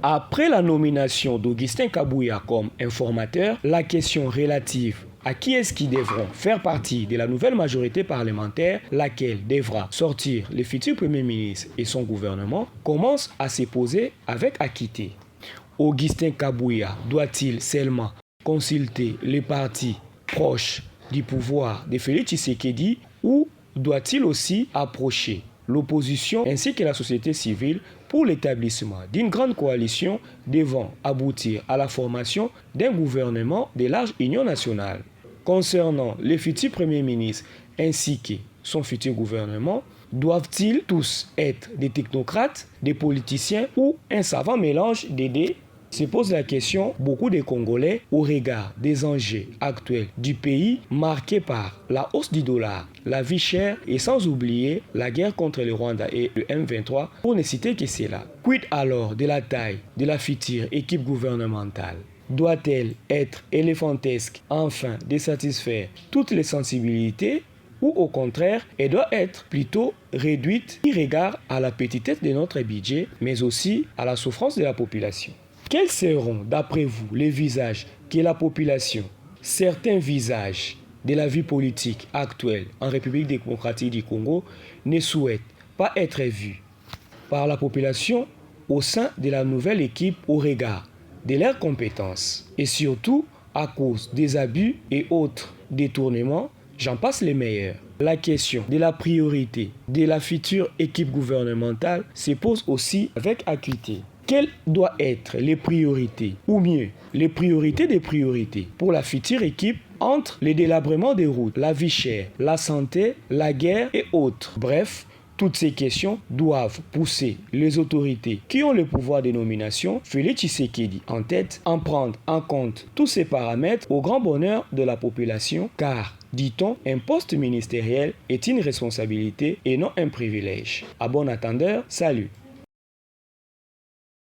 Après la nomination d'Augustin Kabouya comme informateur, la question relative à qui est-ce qui devront faire partie de la nouvelle majorité parlementaire, laquelle devra sortir le futur Premier ministre et son gouvernement, commence à se poser avec acuité. Augustin Kabouya doit-il seulement consulter les partis proches du pouvoir de Félix Tshisekedi ou doit-il aussi approcher l'opposition ainsi que la société civile pour l'établissement d'une grande coalition devant aboutir à la formation d'un gouvernement de large union nationale? Concernant le futur Premier ministre ainsi que son futur gouvernement, doivent-ils tous être des technocrates, des politiciens ou un savant mélange des deux? Se pose la question beaucoup de Congolais au regard des enjeux actuels du pays marqués par la hausse du dollar, la vie chère et sans oublier la guerre contre le Rwanda et le M23 pour ne citer que cela. Quid alors de la taille de la future équipe gouvernementale? Doit-elle être éléphantesque afin de satisfaire toutes les sensibilités ou au contraire, elle doit être plutôt réduite en regard à la petitesse de notre budget mais aussi à la souffrance de la population? Quels seront, d'après vous, les visages que la population, certains visages de la vie politique actuelle en République démocratique du Congo, ne souhaitent pas être vus par la population au sein de la nouvelle équipe au regard de leurs compétences et surtout à cause des abus et autres détournements, j'en passe les meilleurs. La question de la priorité de la future équipe gouvernementale se pose aussi avec acuité. Quelles doivent être les priorités, ou mieux, les priorités des priorités pour la future équipe entre les délabrements des routes, la vie chère, la santé, la guerre et autres? Bref, toutes ces questions doivent pousser les autorités qui ont le pouvoir de nomination, Félix Tshisekedi en tête, en prendre en compte tous ces paramètres au grand bonheur de la population, car, dit-on, un poste ministériel est une responsabilité et non un privilège. À bon entendeur, salut!